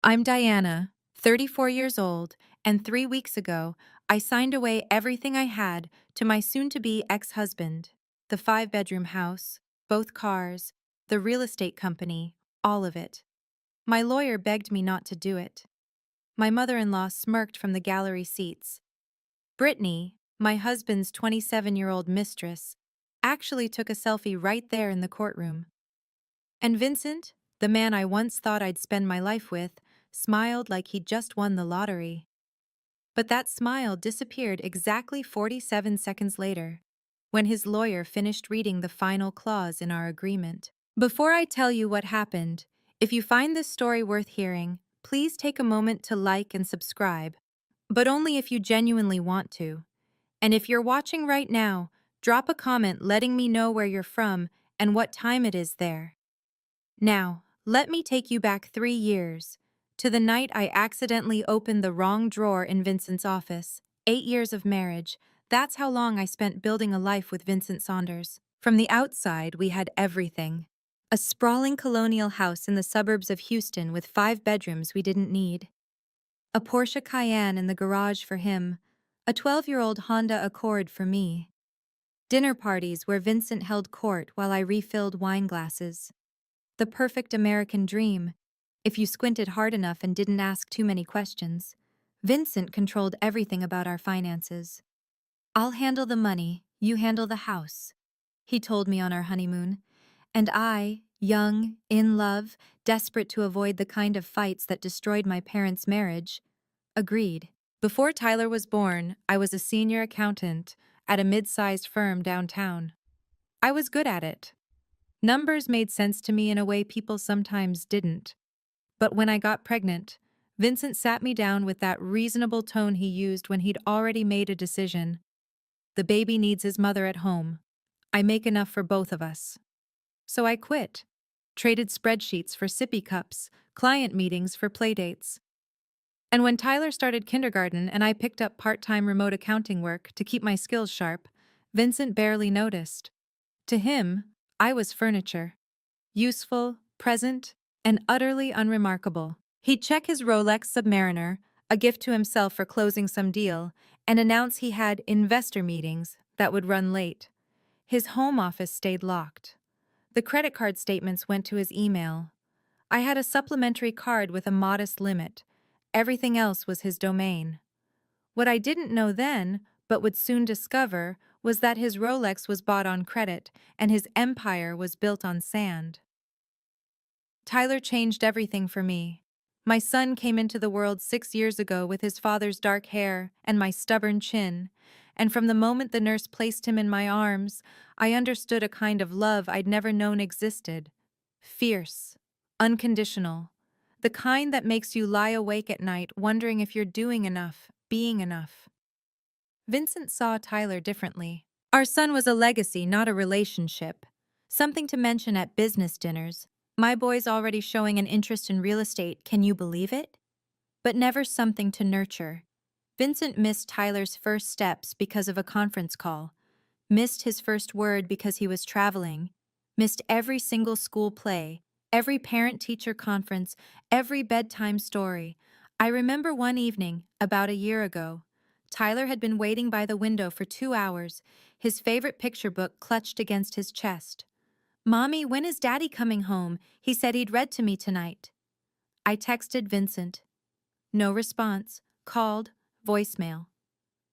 I'm Diana, 34 years old, and 3 weeks ago, I signed away everything I had to my soon to be ex husband. The 5-bedroom house, both cars, the real estate company, all of it. My lawyer begged me not to do it. My mother in law smirked from the gallery seats. Brittany, my husband's 27-year-old mistress, actually took a selfie right there in the courtroom. And Vincent, the man I once thought I'd spend my life with, smiled like he'd just won the lottery. But that smile disappeared exactly 47 seconds later, when his lawyer finished reading the final clause in our agreement. Before I tell you what happened, if you find this story worth hearing, please take a moment to like and subscribe, but only if you genuinely want to. And if you're watching right now, drop a comment letting me know where you're from and what time it is there. Now, let me take you back 3 years, to the night I accidentally opened the wrong drawer in Vincent's office. 8 years of marriage, that's how long I spent building a life with Vincent Saunders. From the outside, we had everything. A sprawling colonial house in the suburbs of Houston with 5 bedrooms we didn't need. A Porsche Cayenne in the garage for him, a 12-year-old Honda Accord for me. Dinner parties where Vincent held court while I refilled wine glasses. The perfect American dream, if you squinted hard enough and didn't ask too many questions. Vincent controlled everything about our finances. "I'll handle the money, you handle the house," he told me on our honeymoon. And I, young, in love, desperate to avoid the kind of fights that destroyed my parents' marriage, agreed. Before Tyler was born, I was a senior accountant at a mid-sized firm downtown. I was good at it. Numbers made sense to me in a way people sometimes didn't. But when I got pregnant, Vincent sat me down with that reasonable tone he used when he'd already made a decision. "The baby needs his mother at home. I make enough for both of us." So I quit. Traded spreadsheets for sippy cups, client meetings for playdates. And when Tyler started kindergarten and I picked up part-time remote accounting work to keep my skills sharp, Vincent barely noticed. To him, I was furniture. Useful, present, and utterly unremarkable. He'd check his Rolex Submariner, a gift to himself for closing some deal, and announce he had investor meetings that would run late. His home office stayed locked. The credit card statements went to his email. I had a supplementary card with a modest limit. Everything else was his domain. What I didn't know then, but would soon discover, was that his Rolex was bought on credit and his empire was built on sand. Tyler changed everything for me. My son came into the world 6 years ago with his father's dark hair and my stubborn chin, and from the moment the nurse placed him in my arms, I understood a kind of love I'd never known existed. Fierce, unconditional, the kind that makes you lie awake at night wondering if you're doing enough, being enough. Vincent saw Tyler differently. Our son was a legacy, not a relationship. Something to mention at business dinners. My boy's already showing an interest in real estate, can you believe it? But never something to nurture. Vincent missed Tyler's first steps because of a conference call, missed his first word because he was traveling, missed every single school play, every parent-teacher conference, every bedtime story. I remember one evening, about a year ago, Tyler had been waiting by the window for 2 hours, his favorite picture book clutched against his chest. "Mommy, when is Daddy coming home? He said he'd read to me tonight." I texted Vincent. No response. Called. Voicemail.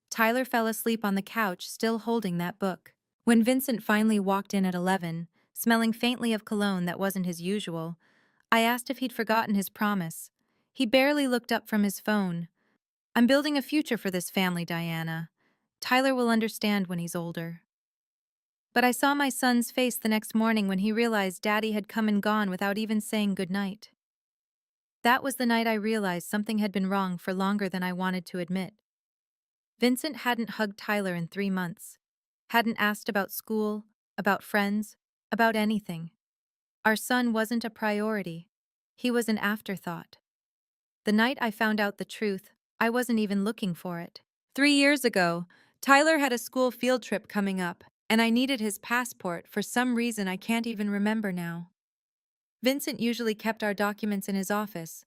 Tyler fell asleep on the couch, still holding that book. When Vincent finally walked in at 11, smelling faintly of cologne that wasn't his usual, I asked if he'd forgotten his promise. He barely looked up from his phone. "I'm building a future for this family, Diana. Tyler will understand when he's older." But I saw my son's face the next morning when he realized Daddy had come and gone without even saying goodnight. That was the night I realized something had been wrong for longer than I wanted to admit. Vincent hadn't hugged Tyler in 3 months, hadn't asked about school, about friends, about anything. Our son wasn't a priority. He was an afterthought. The night I found out the truth, I wasn't even looking for it. 3 years ago, Tyler had a school field trip coming up, and I needed his passport for some reason I can't even remember now. Vincent usually kept our documents in his office,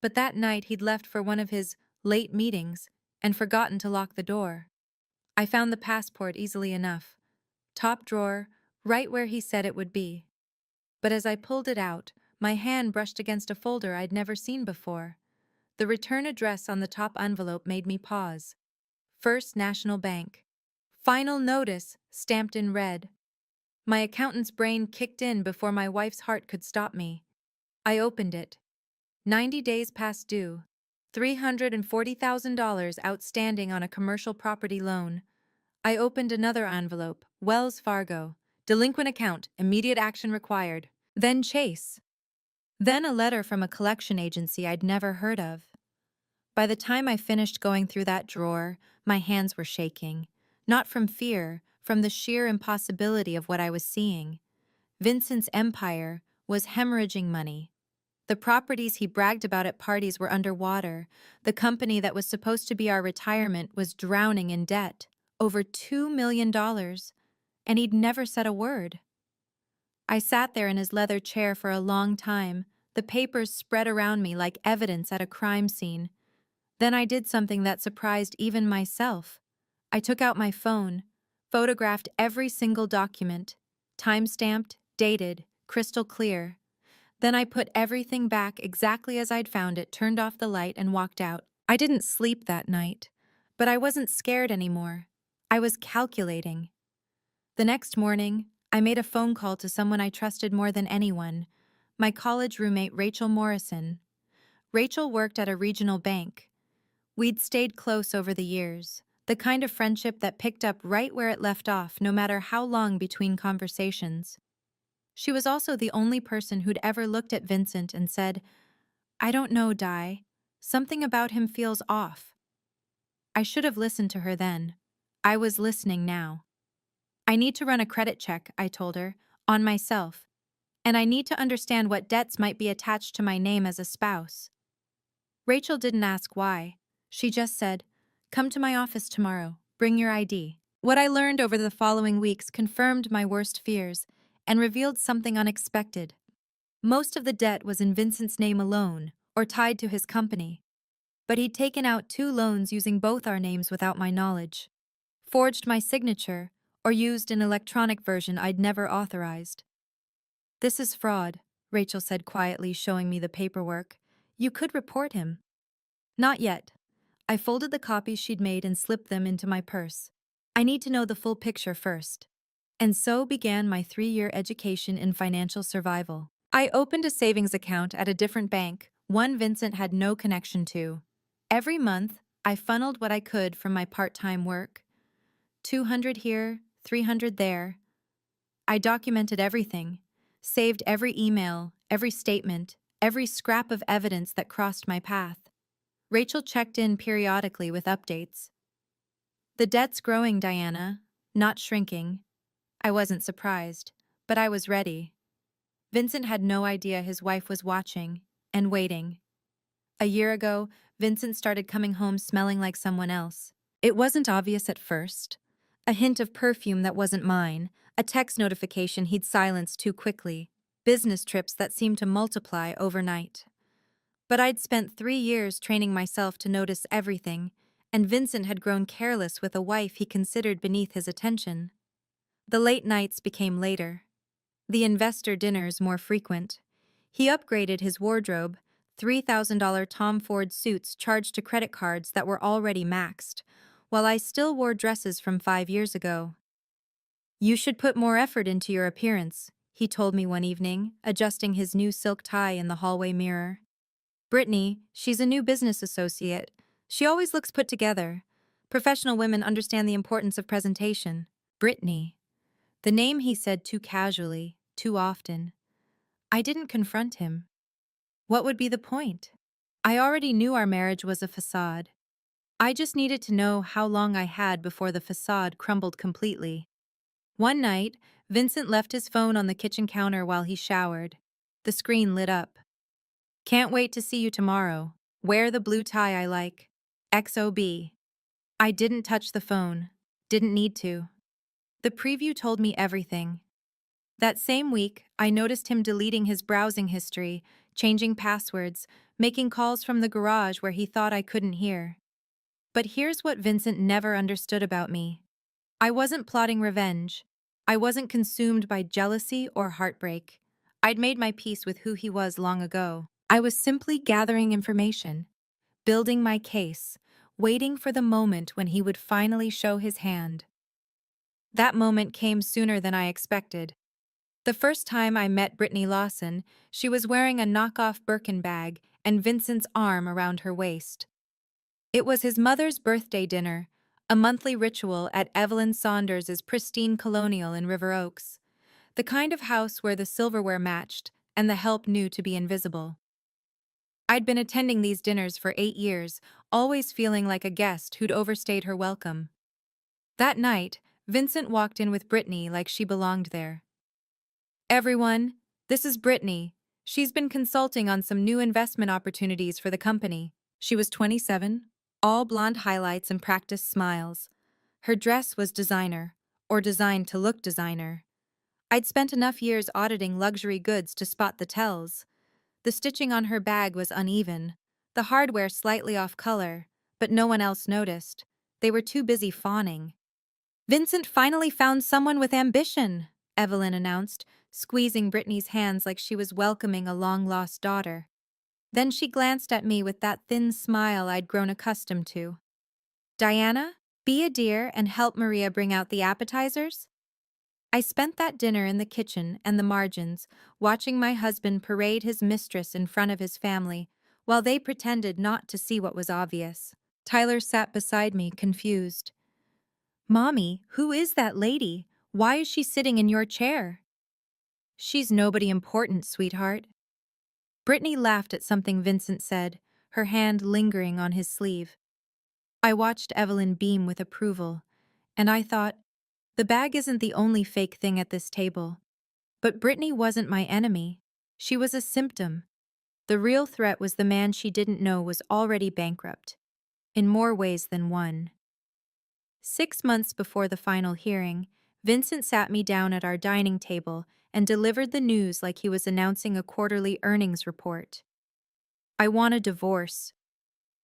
But that night he'd left for one of his late meetings and forgotten to lock the door. I found the passport easily enough. Top drawer, right where he said it would be. But as I pulled it out, my hand brushed against a folder I'd never seen before. The return address on the top envelope made me pause. First National Bank. Final notice, stamped in red. My accountant's brain kicked in before my wife's heart could stop me. I opened it. 90 days past due. $340,000 outstanding on a commercial property loan. I opened another envelope. Wells Fargo. Delinquent account. Immediate action required. Then Chase. Then a letter from a collection agency I'd never heard of. By the time I finished going through that drawer, my hands were shaking. Not from fear, from the sheer impossibility of what I was seeing. Vincent's empire was hemorrhaging money. The properties he bragged about at parties were underwater. The company that was supposed to be our retirement was drowning in debt. Over $2 million. And he'd never said a word. I sat there in his leather chair for a long time, the papers spread around me like evidence at a crime scene. Then I did something that surprised even myself. I took out my phone, photographed every single document, time-stamped, dated, crystal clear. Then I put everything back exactly as I'd found it, turned off the light, and walked out. I didn't sleep that night, but I wasn't scared anymore. I was calculating. The next morning, I made a phone call to someone I trusted more than anyone, my college roommate Rachel Morrison. Rachel worked at a regional bank. We'd stayed close over the years, the kind of friendship that picked up right where it left off no matter how long between conversations. She was also the only person who'd ever looked at Vincent and said, "I don't know, Di. Something about him feels off." I should have listened to her then. I was listening now. "I need to run a credit check," I told her, "on myself. And I need to understand what debts might be attached to my name as a spouse." Rachel didn't ask why. She just said, "Come to my office tomorrow. Bring your ID." What I learned over the following weeks confirmed my worst fears and revealed something unexpected. Most of the debt was in Vincent's name alone, or tied to his company. But he'd taken out 2 loans using both our names without my knowledge, forged my signature, or used an electronic version I'd never authorized. "This is fraud," Rachel said quietly, showing me the paperwork. "You could report him." "Not yet." I folded the copies she'd made and slipped them into my purse. "I need to know the full picture first." And so began my 3-year education in financial survival. I opened a savings account at a different bank, one Vincent had no connection to. Every month, I funneled what I could from my part-time work. 200 here, 300 there. I documented everything, saved every email, every statement, every scrap of evidence that crossed my path. Rachel checked in periodically with updates. "The debt's growing, Diana, not shrinking." I wasn't surprised, but I was ready. Vincent had no idea his wife was watching and waiting. A year ago, Vincent started coming home smelling like someone else. It wasn't obvious at first. A hint of perfume that wasn't mine, a text notification he'd silenced too quickly, business trips that seemed to multiply overnight. But I'd spent 3 years training myself to notice everything, and Vincent had grown careless with a wife he considered beneath his attention. The late nights became later. The investor dinners more frequent. He upgraded his wardrobe, $3,000 Tom Ford suits charged to credit cards that were already maxed, while I still wore dresses from 5 years ago. "You should put more effort into your appearance," he told me one evening, adjusting his new silk tie in the hallway mirror. "Brittany, she's a new business associate. She always looks put together. Professional women understand the importance of presentation." Brittany. The name he said too casually, too often. I didn't confront him. What would be the point? I already knew our marriage was a facade. I just needed to know how long I had before the facade crumbled completely. One night, Vincent left his phone on the kitchen counter while he showered. The screen lit up. "Can't wait to see you tomorrow. Wear the blue tie I like. XOB." I didn't touch the phone. Didn't need to. The preview told me everything. That same week, I noticed him deleting his browsing history, changing passwords, making calls from the garage where he thought I couldn't hear. But here's what Vincent never understood about me. I wasn't plotting revenge. I wasn't consumed by jealousy or heartbreak. I'd made my peace with who he was long ago. I was simply gathering information, building my case, waiting for the moment when he would finally show his hand. That moment came sooner than I expected. The first time I met Brittany Lawson, she was wearing a knockoff Birkin bag and Vincent's arm around her waist. It was his mother's birthday dinner, a monthly ritual at Evelyn Saunders's pristine colonial in River Oaks, the kind of house where the silverware matched and the help knew to be invisible. I'd been attending these dinners for 8 years, always feeling like a guest who'd overstayed her welcome. That night, Vincent walked in with Brittany like she belonged there. "Everyone, this is Brittany. She's been consulting on some new investment opportunities for the company." She was 27, all blonde highlights and practiced smiles. Her dress was designer, or designed to look designer. I'd spent enough years auditing luxury goods to spot the tells. The stitching on her bag was uneven, the hardware slightly off color, but no one else noticed. They were too busy fawning. "Vincent finally found someone with ambition," Evelyn announced, squeezing Brittany's hands like she was welcoming a long-lost daughter. Then she glanced at me with that thin smile I'd grown accustomed to. "Diana, be a dear and help Maria bring out the appetizers." I spent that dinner in the kitchen and the margins, watching my husband parade his mistress in front of his family, while they pretended not to see what was obvious. Tyler sat beside me, confused. "Mommy, who is that lady? Why is she sitting in your chair?" "She's nobody important, sweetheart." Brittany laughed at something Vincent said, her hand lingering on his sleeve. I watched Evelyn beam with approval, and I thought, the bag isn't the only fake thing at this table. But Brittany wasn't my enemy. She was a symptom. The real threat was the man she didn't know was already bankrupt, in more ways than one. 6 months before the final hearing, Vincent sat me down at our dining table and delivered the news like he was announcing a quarterly earnings report. "I want a divorce."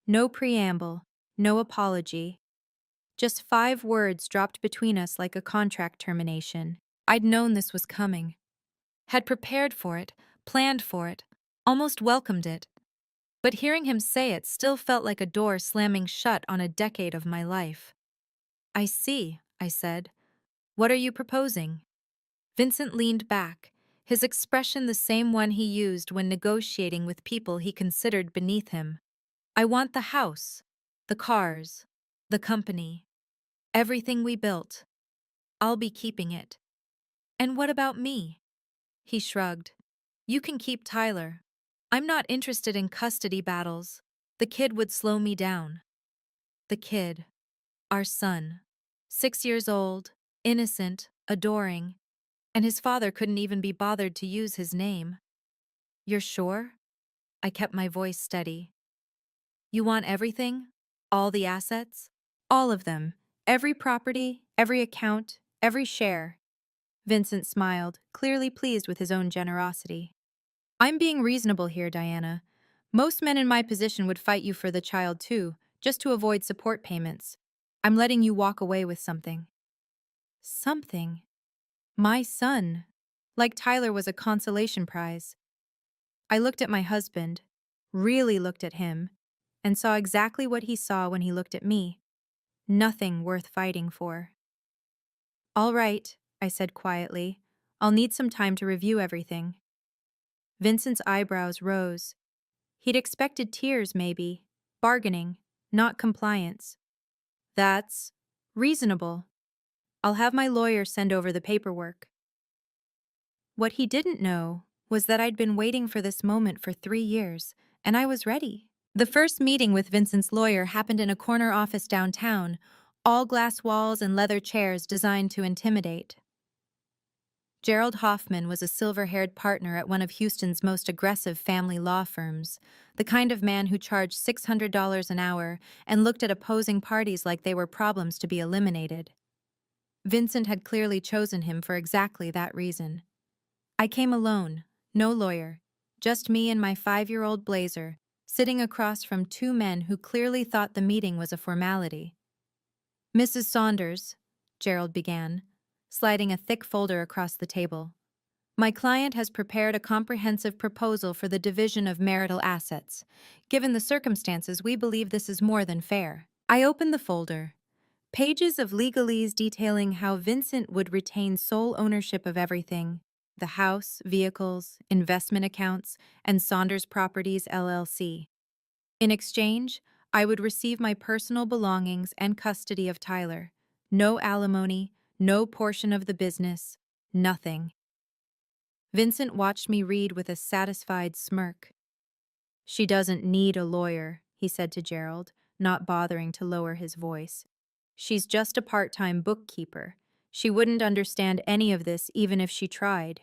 No preamble, no apology. Just 5 words dropped between us like a contract termination. I'd known this was coming. Had prepared for it, planned for it, almost welcomed it. But hearing him say it still felt like a door slamming shut on a decade of my life. "I see," I said. "What are you proposing?" Vincent leaned back, his expression the same one he used when negotiating with people he considered beneath him. "I want the house, the cars, the company, everything we built. I'll be keeping it." "And what about me?" He shrugged. "You can keep Tyler. I'm not interested in custody battles. The kid would slow me down." The kid. Our son. 6 years old, innocent, adoring, and his father couldn't even be bothered to use his name. "You're sure?" I kept my voice steady. "You want everything? All the assets?" "All of them. Every property, every account, every share." Vincent smiled, clearly pleased with his own generosity. "I'm being reasonable here, Diana. Most men in my position would fight you for the child too, just to avoid support payments. I'm letting you walk away with something." Something? My son. Like Tyler was a consolation prize. I looked at my husband, really looked at him, and saw exactly what he saw when he looked at me. Nothing worth fighting for. "All right," I said quietly. "I'll need some time to review everything." Vincent's eyebrows rose. He'd expected tears, maybe. Bargaining, not compliance. "That's reasonable. I'll have my lawyer send over the paperwork." What he didn't know was that I'd been waiting for this moment for 3 years, and I was ready. The first meeting with Vincent's lawyer happened in a corner office downtown, all glass walls and leather chairs designed to intimidate. Gerald Hoffman was a silver-haired partner at one of Houston's most aggressive family law firms, the kind of man who charged $600 an hour and looked at opposing parties like they were problems to be eliminated. Vincent had clearly chosen him for exactly that reason. I came alone, no lawyer, just me and my 5-year-old Blazer, sitting across from two men who clearly thought the meeting was a formality. "Mrs. Saunders," Gerald began, sliding a thick folder across the table. "My client has prepared a comprehensive proposal for the division of marital assets. Given the circumstances, we believe this is more than fair." I opened the folder. Pages of legalese detailing how Vincent would retain sole ownership of everything: the house, vehicles, investment accounts, and Saunders Properties LLC. In exchange, I would receive my personal belongings and custody of Tyler. No alimony, no portion of the business, nothing. Vincent watched me read with a satisfied smirk. "She doesn't need a lawyer," he said to Gerald, not bothering to lower his voice. "She's just a part-time bookkeeper. She wouldn't understand any of this even if she tried."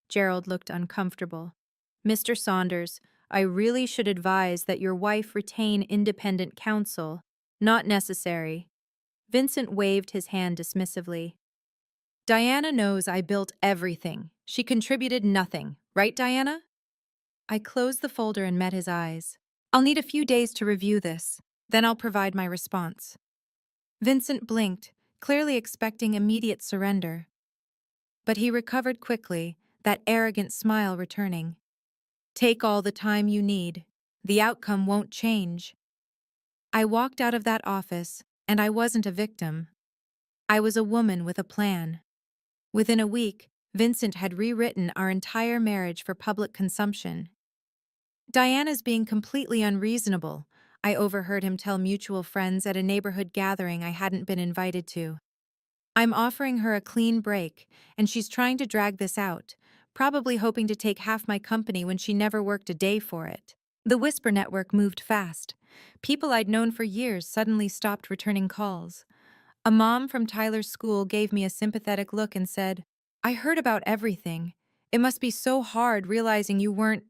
Gerald looked uncomfortable. "Mr. Saunders, I really should advise that your wife retain independent counsel." "Not necessary." Vincent waved his hand dismissively. "Diana knows I built everything. She contributed nothing. Right, Diana?" I closed the folder and met his eyes. "I'll need a few days to review this. Then I'll provide my response." Vincent blinked, clearly expecting immediate surrender. But he recovered quickly, that arrogant smile returning. "Take all the time you need. The outcome won't change." I walked out of that office, and I wasn't a victim. I was a woman with a plan. Within a week, Vincent had rewritten our entire marriage for public consumption. "Diana's being completely unreasonable," I overheard him tell mutual friends at a neighborhood gathering I hadn't been invited to. "I'm offering her a clean break, and she's trying to drag this out, probably hoping to take half my company when she never worked a day for it." The Whisper network moved fast. People I'd known for years suddenly stopped returning calls. A mom from Tyler's school gave me a sympathetic look and said, "I heard about everything. It must be so hard realizing you weren't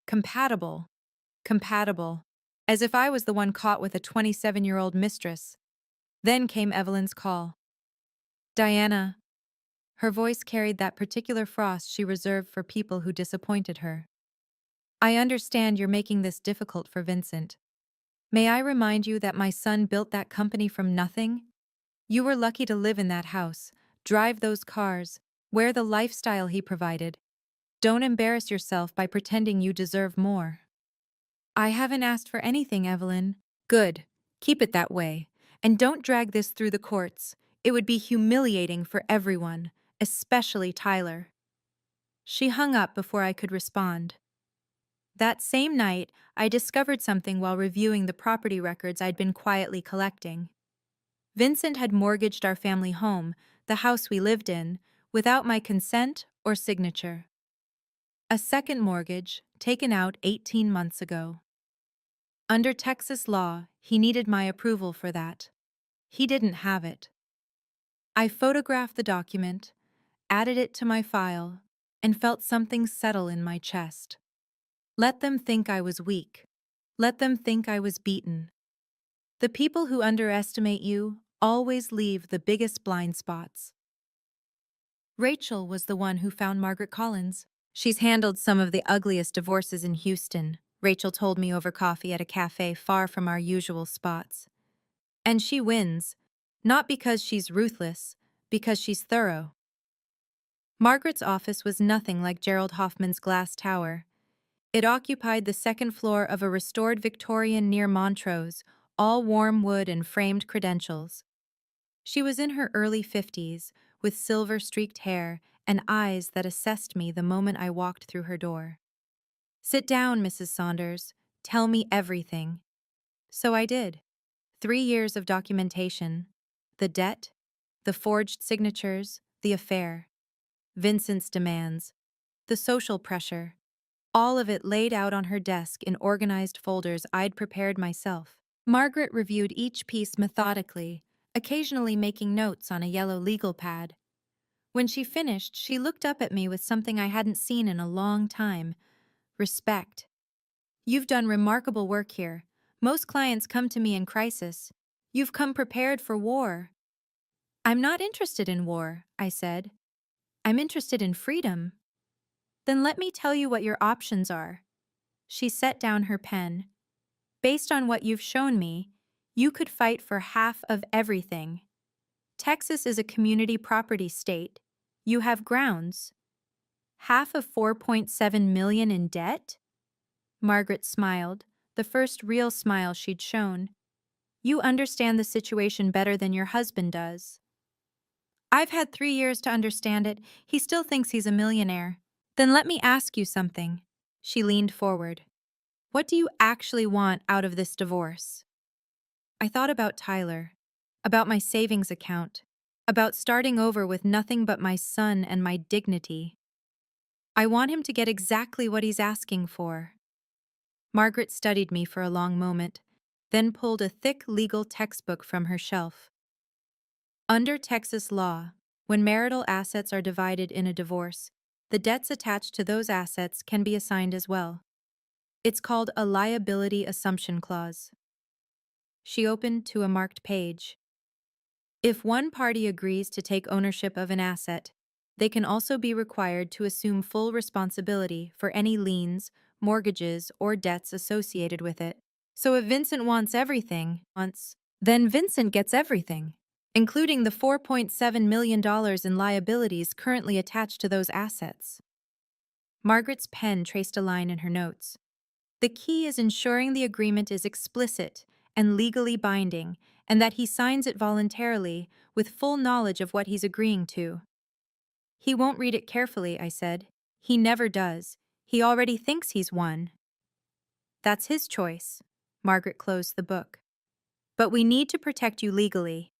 compatible." Compatible. As if I was the one caught with a 27-year-old mistress. Then came Evelyn's call. "Diana." Her voice carried that particular frost she reserved for people who disappointed her. "I understand you're making this difficult for Vincent. May I remind you that my son built that company from nothing? You were lucky to live in that house, drive those cars, wear the lifestyle he provided. Don't embarrass yourself by pretending you deserve more." "I haven't asked for anything, Evelyn." "Good. Keep it that way. And don't drag this through the courts. It would be humiliating for everyone, especially Tyler." She hung up before I could respond. That same night, I discovered something while reviewing the property records I'd been quietly collecting. Vincent had mortgaged our family home, the house we lived in, without my consent or signature. A second mortgage, taken out 18 months ago. Under Texas law, he needed my approval for that. He didn't have it. I photographed the document, added it to my file, and felt something settle in my chest. Let them think I was weak. Let them think I was beaten. The people who underestimate you always leave the biggest blind spots. Rachel was the one who found Margaret Collins. "She's handled some of the ugliest divorces in Houston," Rachel told me over coffee at a cafe far from our usual spots. "And she wins, not because she's ruthless, because she's thorough." Margaret's office was nothing like Gerald Hoffman's glass tower. It occupied the second floor of a restored Victorian near Montrose, all warm wood and framed credentials. She was in her early 50s, with silver-streaked hair and eyes that assessed me the moment I walked through her door. "Sit down, Mrs. Saunders. Tell me everything." So I did. 3 years of documentation. The debt, the forged signatures, the affair. Vincent's demands, the social pressure. All of it laid out on her desk in organized folders I'd prepared myself. Margaret reviewed each piece methodically, occasionally making notes on a yellow legal pad. When she finished, she looked up at me with something I hadn't seen in a long time: respect. "You've done remarkable work here. Most clients come to me in crisis. You've come prepared for war." "I'm not interested in war," I said. "I'm interested in freedom." "Then let me tell you what your options are." She set down her pen, Based on what you've shown me, you could fight for half of everything. Texas is a community property state. You have grounds. Half of 4.7 million in debt? Margaret smiled, the first real smile she'd shown. You understand the situation better than your husband does. I've had 3 years to understand it. He still thinks he's a millionaire. Then let me ask you something. She leaned forward. What do you actually want out of this divorce? I thought about Tyler, about my savings account, about starting over with nothing but my son and my dignity. I want him to get exactly what he's asking for. Margaret studied me for a long moment, then pulled a thick legal textbook from her shelf. Under Texas law, when marital assets are divided in a divorce, the debts attached to those assets can be assigned as well. It's called a liability assumption clause. She opened to a marked page. If one party agrees to take ownership of an asset, they can also be required to assume full responsibility for any liens, mortgages, or debts associated with it. So if Vincent wants everything, then Vincent gets everything, including the $4.7 million in liabilities currently attached to those assets. Margaret's pen traced a line in her notes. The key is ensuring the agreement is explicit and legally binding, and that he signs it voluntarily, with full knowledge of what he's agreeing to. He won't read it carefully, I said. He never does. He already thinks he's won. That's his choice. Margaret closed the book. But we need to protect you legally.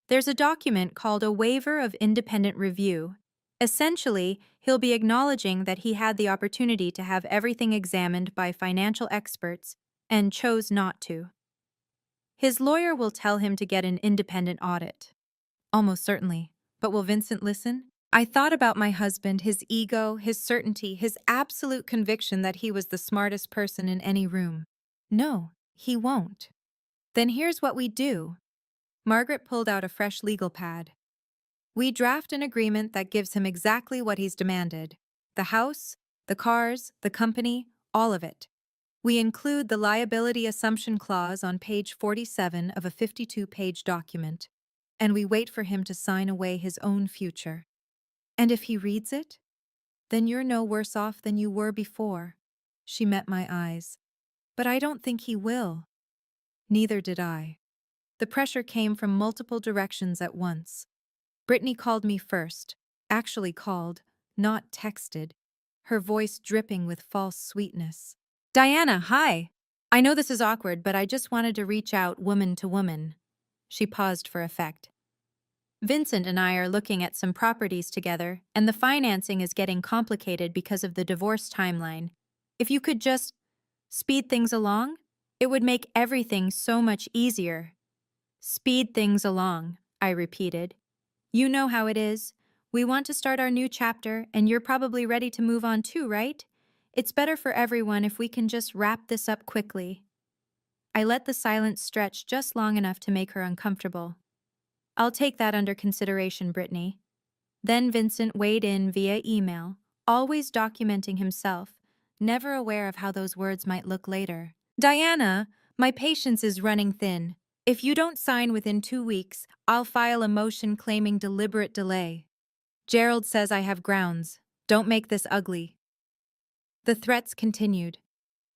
There's a document called a waiver of independent review. Essentially, he'll be acknowledging that he had the opportunity to have everything examined by financial experts and chose not to. His lawyer will tell him to get an independent audit. Almost certainly. But will Vincent listen? I thought about my husband, his ego, his certainty, his absolute conviction that he was the smartest person in any room. No, he won't. Then here's what we do. Margaret pulled out a fresh legal pad. We draft an agreement that gives him exactly what he's demanded. The house, the cars, the company, all of it. We include the liability assumption clause on page 47 of a 52-page document, and we wait for him to sign away his own future. And if he reads it, then you're no worse off than you were before. She met my eyes. But I don't think he will. Neither did I. The pressure came from multiple directions at once. Brittany called me first, actually called, not texted, her voice dripping with false sweetness. Diana, hi. I know this is awkward, but I just wanted to reach out woman to woman. She paused for effect. Vincent and I are looking at some properties together, and the financing is getting complicated because of the divorce timeline. If you could just speed things along, it would make everything so much easier. Speed things along, I repeated. You know how it is. We want to start our new chapter, and you're probably ready to move on too, right? It's better for everyone if we can just wrap this up quickly. I let the silence stretch just long enough to make her uncomfortable. I'll take that under consideration, Brittany. Then Vincent weighed in via email, always documenting himself, never aware of how those words might look later. Diana, my patience is running thin. If you don't sign within 2 weeks, I'll file a motion claiming deliberate delay. Gerald says I have grounds. Don't make this ugly. The threats continued.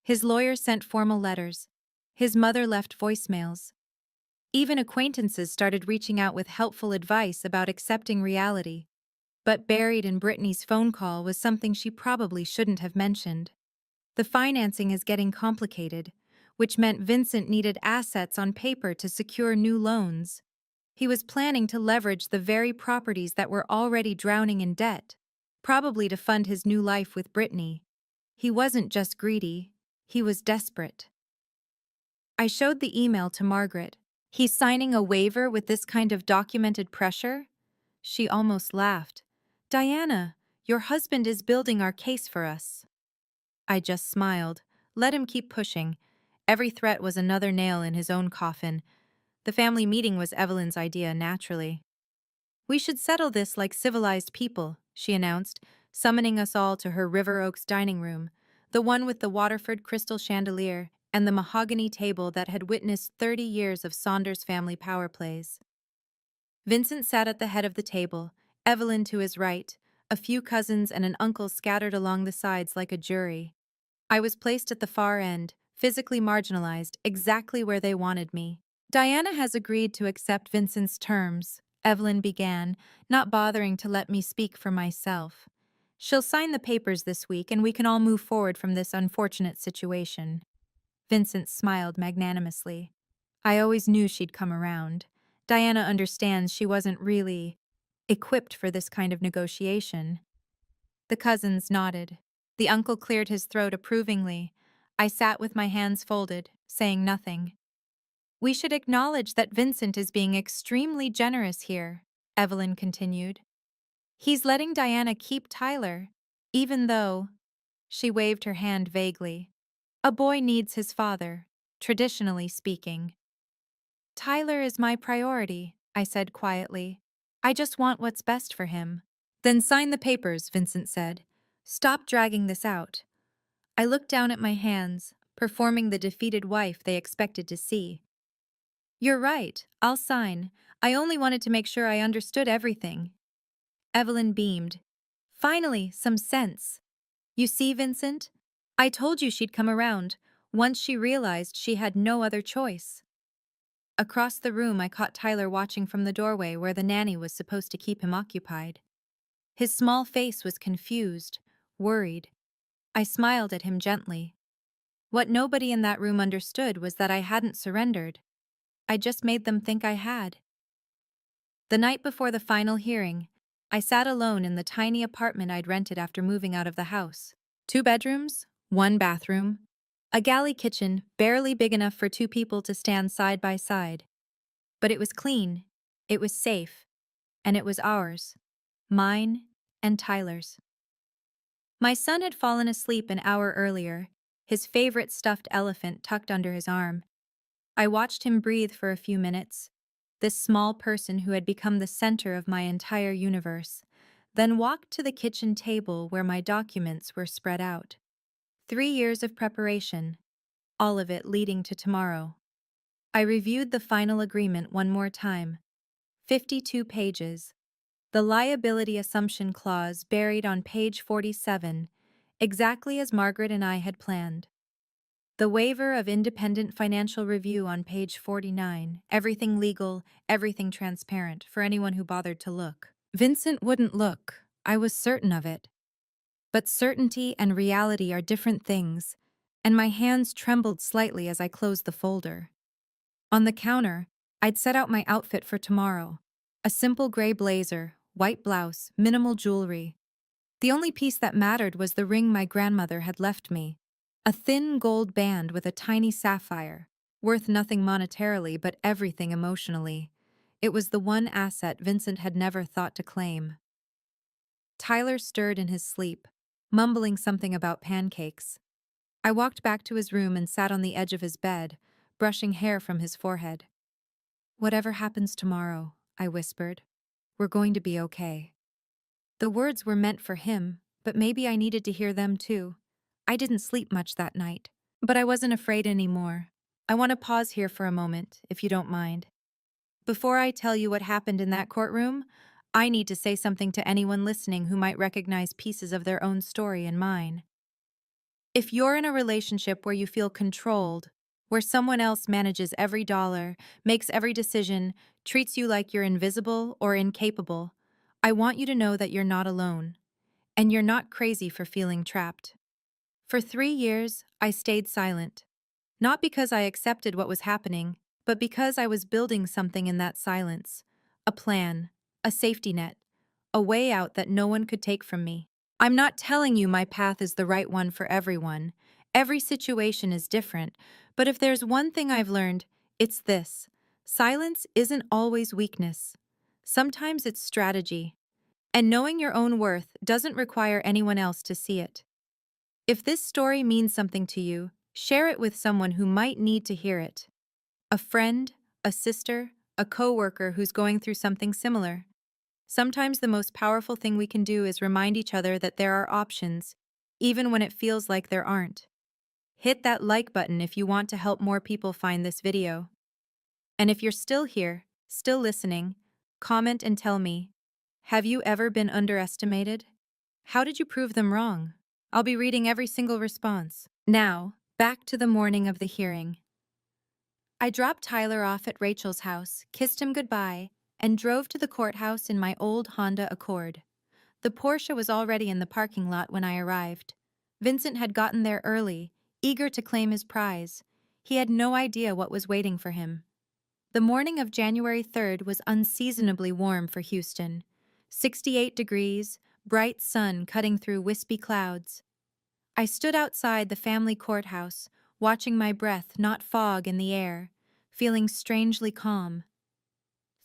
His lawyer sent formal letters. His mother left voicemails. Even acquaintances started reaching out with helpful advice about accepting reality. But buried in Brittany's phone call was something she probably shouldn't have mentioned. The financing is getting complicated, which meant Vincent needed assets on paper to secure new loans. He was planning to leverage the very properties that were already drowning in debt, probably to fund his new life with Brittany. He wasn't just greedy, he was desperate. I showed the email to Margaret. He's signing a waiver with this kind of documented pressure? She almost laughed. Diana, your husband is building our case for us. I just smiled. Let him keep pushing. Every threat was another nail in his own coffin. The family meeting was Evelyn's idea, naturally. We should settle this like civilized people, she announced, summoning us all to her River Oaks dining room, the one with the Waterford crystal chandelier and the mahogany table that had witnessed 30 years of Saunders family power plays. Vincent sat at the head of the table, Evelyn to his right, a few cousins and an uncle scattered along the sides like a jury. I was placed at the far end, physically marginalized, exactly where they wanted me. Diana has agreed to accept Vincent's terms, Evelyn began, not bothering to let me speak for myself. She'll sign the papers this week and we can all move forward from this unfortunate situation. Vincent smiled magnanimously. I always knew she'd come around. Diana understands she wasn't really equipped for this kind of negotiation. The cousins nodded. The uncle cleared his throat approvingly. I sat with my hands folded, saying nothing. We should acknowledge that Vincent is being extremely generous here, Evelyn continued. He's letting Diana keep Tyler, even though, she waved her hand vaguely, a boy needs his father, traditionally speaking. Tyler is my priority, I said quietly. I just want what's best for him. Then sign the papers, Vincent said. Stop dragging this out. I looked down at my hands, performing the defeated wife they expected to see. You're right, I'll sign. I only wanted to make sure I understood everything. Evelyn beamed. Finally, some sense. You see, Vincent? I told you she'd come around, once she realized she had no other choice. Across the room, I caught Tyler watching from the doorway where the nanny was supposed to keep him occupied. His small face was confused, worried. I smiled at him gently. What nobody in that room understood was that I hadn't surrendered. I just made them think I had. The night before the final hearing, I sat alone in the tiny apartment I'd rented after moving out of the house. 2 bedrooms, 1 bathroom, a galley kitchen barely big enough for 2 people to stand side by side. But it was clean, it was safe, and it was ours. Mine and Tyler's. My son had fallen asleep an hour earlier, his favorite stuffed elephant tucked under his arm. I watched him breathe for a few minutes, this small person who had become the center of my entire universe, then walked to the kitchen table where my documents were spread out. 3 years of preparation, all of it leading to tomorrow. I reviewed the final agreement one more time. 52 pages. The liability assumption clause buried on page 47, exactly as Margaret and I had planned. The waiver of independent financial review on page 49, everything legal, everything transparent, for anyone who bothered to look. Vincent wouldn't look, I was certain of it. But certainty and reality are different things, and my hands trembled slightly as I closed the folder. On the counter, I'd set out my outfit for tomorrow. A simple gray blazer, white blouse, minimal jewelry. The only piece that mattered was the ring my grandmother had left me. A thin gold band with a tiny sapphire, worth nothing monetarily but everything emotionally. It was the one asset Vincent had never thought to claim. Tyler stirred in his sleep, mumbling something about pancakes. I walked back to his room and sat on the edge of his bed, brushing hair from his forehead. Whatever happens tomorrow, I whispered, we're going to be okay. The words were meant for him, but maybe I needed to hear them too. I didn't sleep much that night, but I wasn't afraid anymore. I want to pause here for a moment, if you don't mind. Before I tell you what happened in that courtroom, I need to say something to anyone listening who might recognize pieces of their own story in mine. If you're in a relationship where you feel controlled, where someone else manages every dollar, makes every decision, treats you like you're invisible or incapable, I want you to know that you're not alone, and you're not crazy for feeling trapped. For 3 years, I stayed silent, not because I accepted what was happening, but because I was building something in that silence, a plan, a safety net, a way out that no one could take from me. I'm not telling you my path is the right one for everyone. Every situation is different, but if there's one thing I've learned, it's this. Silence isn't always weakness. Sometimes it's strategy. And knowing your own worth doesn't require anyone else to see it. If this story means something to you, share it with someone who might need to hear it. A friend, a sister, a coworker who's going through something similar. Sometimes the most powerful thing we can do is remind each other that there are options, even when it feels like there aren't. Hit that like button if you want to help more people find this video. And if you're still here, still listening, comment and tell me, have you ever been underestimated? How did you prove them wrong? I'll be reading every single response. Now, back to the morning of the hearing. I dropped Tyler off at Rachel's house, kissed him goodbye, and drove to the courthouse in my old Honda Accord. The Porsche was already in the parking lot when I arrived. Vincent had gotten there early, eager to claim his prize. He had no idea what was waiting for him. The morning of January 3rd was unseasonably warm for Houston. 68 degrees, bright sun cutting through wispy clouds. I stood outside the family courthouse, watching my breath not fog in the air, feeling strangely calm.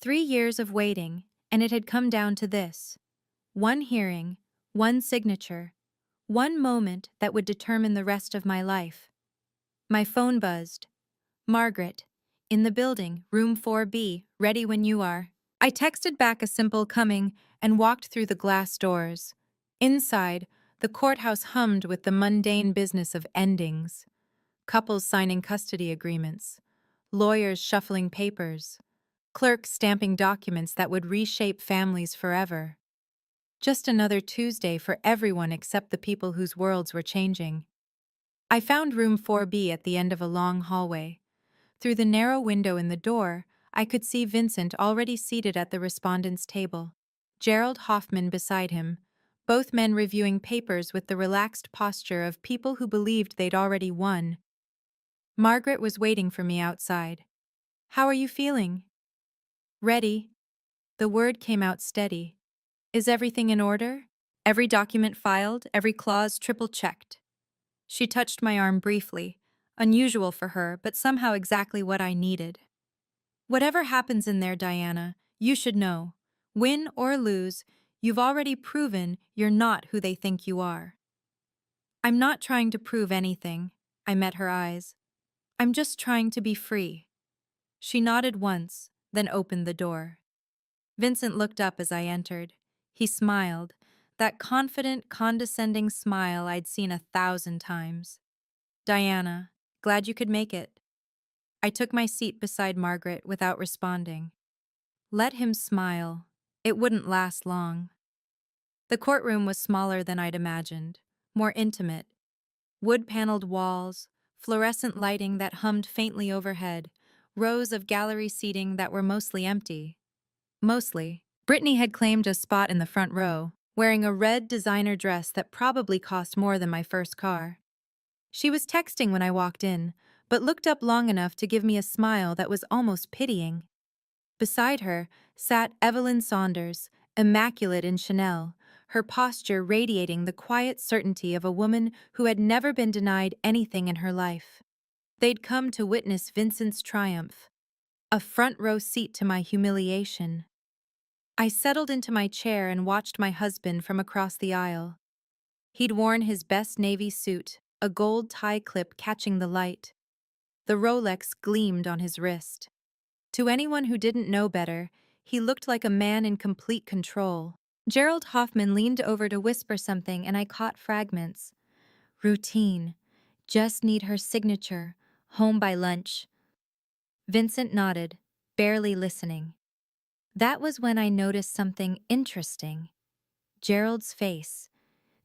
3 years of waiting, and it had come down to this. One hearing, one signature, one moment that would determine the rest of my life. My phone buzzed. Margaret, in the building, room 4B, ready when you are. I texted back a simple coming and walked through the glass doors. Inside, the courthouse hummed with the mundane business of endings. Couples signing custody agreements, lawyers shuffling papers, clerks stamping documents that would reshape families forever. Just another Tuesday for everyone except the people whose worlds were changing. I found room 4B at the end of a long hallway. Through the narrow window in the door, I could see Vincent already seated at the respondent's table, Gerald Hoffman beside him, both men reviewing papers with the relaxed posture of people who believed they'd already won. Margaret was waiting for me outside. "How are you feeling?" "Ready." The word came out steady. "Is everything in order? Every document filed, every clause triple-checked?" She touched my arm briefly, unusual for her, but somehow exactly what I needed. "Whatever happens in there, Diana, you should know. Win or lose, you've already proven you're not who they think you are." "I'm not trying to prove anything." I met her eyes. "I'm just trying to be free." She nodded once, then opened the door. Vincent looked up as I entered. He smiled, that confident, condescending smile I'd seen 1,000 times. "Diana, glad you could make it." I took my seat beside Margaret without responding. Let him smile. It wouldn't last long. The courtroom was smaller than I'd imagined, more intimate. Wood-paneled walls, fluorescent lighting that hummed faintly overhead, rows of gallery seating that were mostly empty. Mostly. Brittany had claimed a spot in the front row, wearing a red designer dress that probably cost more than my first car. She was texting when I walked in, but looked up long enough to give me a smile that was almost pitying. Beside her sat Evelyn Saunders, immaculate in Chanel, her posture radiating the quiet certainty of a woman who had never been denied anything in her life. They'd come to witness Vincent's triumph, a front-row seat to my humiliation. I settled into my chair and watched my husband from across the aisle. He'd worn his best navy suit, a gold tie clip catching the light. The Rolex gleamed on his wrist. To anyone who didn't know better, he looked like a man in complete control. Gerald Hoffman leaned over to whisper something and I caught fragments. "Routine. Just need her signature. Home by lunch." Vincent nodded, barely listening. That was when I noticed something interesting. Gerald's face.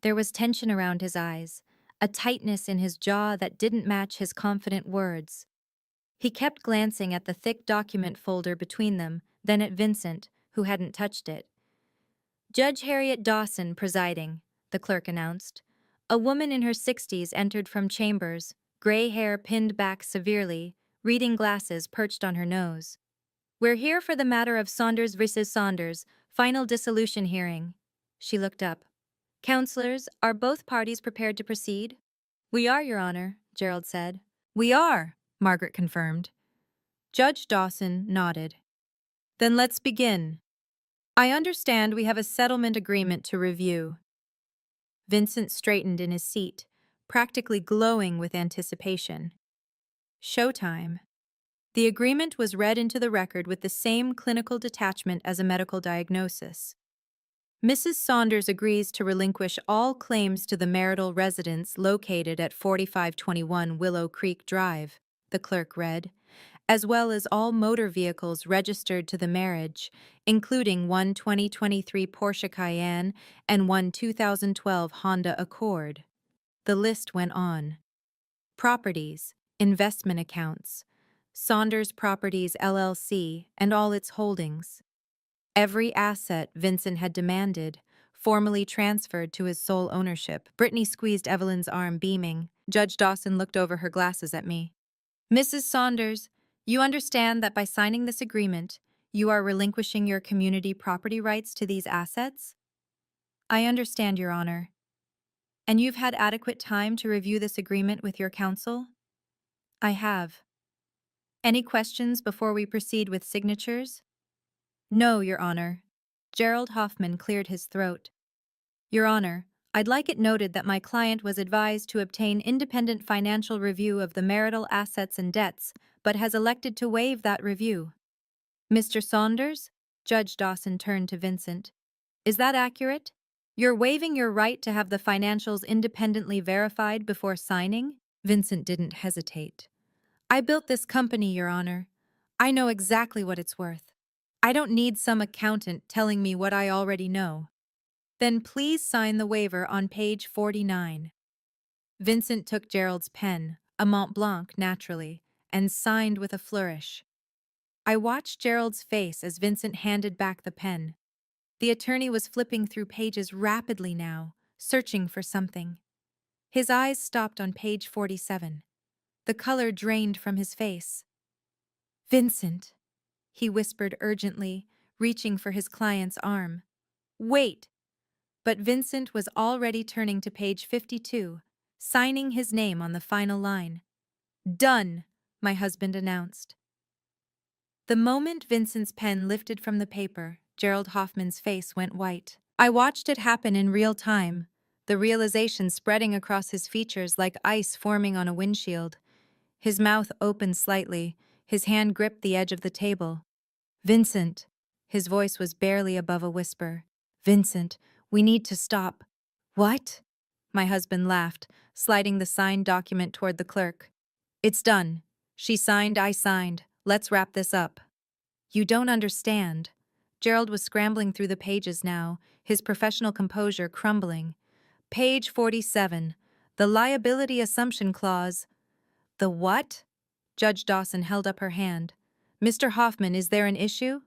There was tension around his eyes, a tightness in his jaw that didn't match his confident words. He kept glancing at the thick document folder between them, then at Vincent, who hadn't touched it. "Judge Harriet Dawson presiding," the clerk announced. A woman in her 60s entered from chambers, gray hair pinned back severely, reading glasses perched on her nose. "We're here for the matter of Saunders versus Saunders, final dissolution hearing." She looked up. "Counselors, are both parties prepared to proceed?" "We are, Your Honor," Gerald said. "We are," Margaret confirmed. Judge Dawson nodded. "Then let's begin. I understand we have a settlement agreement to review." Vincent straightened in his seat, practically glowing with anticipation. Showtime. The agreement was read into the record with the same clinical detachment as a medical diagnosis. Mrs. Saunders agrees to relinquish all claims to the marital residence located at 4521 Willow Creek Drive, the clerk read, as well as all motor vehicles registered to the marriage, including one 2023 Porsche Cayenne and one 2012 Honda Accord. The list went on. Properties, investment accounts, Saunders Properties LLC, and all its holdings. Every asset Vincent had demanded, formally transferred to his sole ownership. Brittany squeezed Evelyn's arm, beaming. Judge Dawson looked over her glasses at me. Mrs. Saunders, you understand that by signing this agreement, you are relinquishing your community property rights to these assets? I understand, Your Honor. And you've had adequate time to review this agreement with your counsel? I have. Any questions before we proceed with signatures? No, Your Honor. Gerald Hoffman cleared his throat. Your Honor, I'd like it noted that my client was advised to obtain independent financial review of the marital assets and debts, but has elected to waive that review. Mr. Saunders? Judge Dawson turned to Vincent. Is that accurate? You're waiving your right to have the financials independently verified before signing? Vincent didn't hesitate. I built this company, Your Honor. I know exactly what it's worth. I don't need some accountant telling me what I already know. Then please sign the waiver on page 49. Vincent took Gerald's pen, a Mont Blanc naturally, and signed with a flourish. I watched Gerald's face as Vincent handed back the pen. The attorney was flipping through pages rapidly now, searching for something. His eyes stopped on page 47. The color drained from his face. Vincent, he whispered urgently, reaching for his client's arm. Wait! But Vincent was already turning to page 52, signing his name on the final line. Done, my husband announced. The moment Vincent's pen lifted from the paper, Gerald Hoffman's face went white. I watched it happen in real time, the realization spreading across his features like ice forming on a windshield. His mouth opened slightly, his hand gripped the edge of the table. Vincent, his voice was barely above a whisper. Vincent, we need to stop. What? My husband laughed, sliding the signed document toward the clerk. It's done. She signed, I signed. Let's wrap this up. You don't understand. Gerald was scrambling through the pages now, his professional composure crumbling. Page 47. The liability assumption clause. The what? Judge Dawson held up her hand. Mr. Hoffman, is there an issue?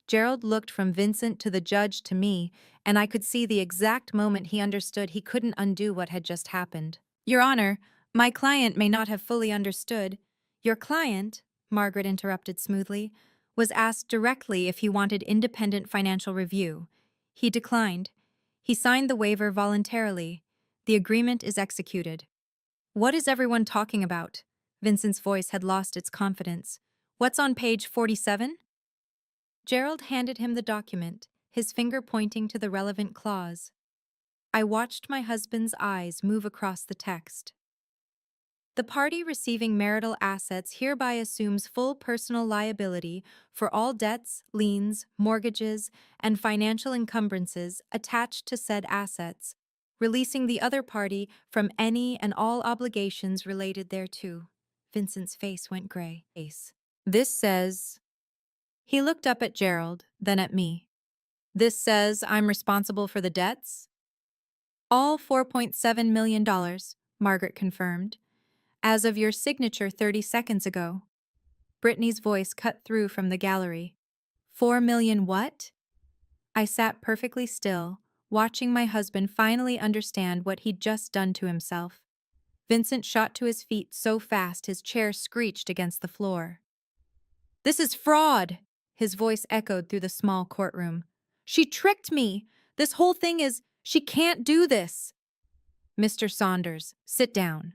Gerald looked from Vincent to the judge to me, and I could see the exact moment he understood he couldn't undo what had just happened. Your Honor, my client may not have fully understood. Your client, Margaret interrupted smoothly, was asked directly if he wanted independent financial review. He declined. He signed the waiver voluntarily. The agreement is executed. What is everyone talking about? Vincent's voice had lost its confidence. What's on page 47? Gerald handed him the document, his finger pointing to the relevant clause. I watched my husband's eyes move across the text. The party receiving marital assets hereby assumes full personal liability for all debts, liens, mortgages, and financial encumbrances attached to said assets, releasing the other party from any and all obligations related thereto. Vincent's face went gray. This says... He looked up at Gerald, then at me. This says I'm responsible for the debts? All $4.7 million, Margaret confirmed. As of your signature 30 seconds ago. Brittany's voice cut through from the gallery. 4 million what? I sat perfectly still, watching my husband finally understand what he'd just done to himself. Vincent shot to his feet so fast his chair screeched against the floor. This is fraud! His voice echoed through the small courtroom. She tricked me! This whole thing is... She can't do this! Mr. Saunders, sit down.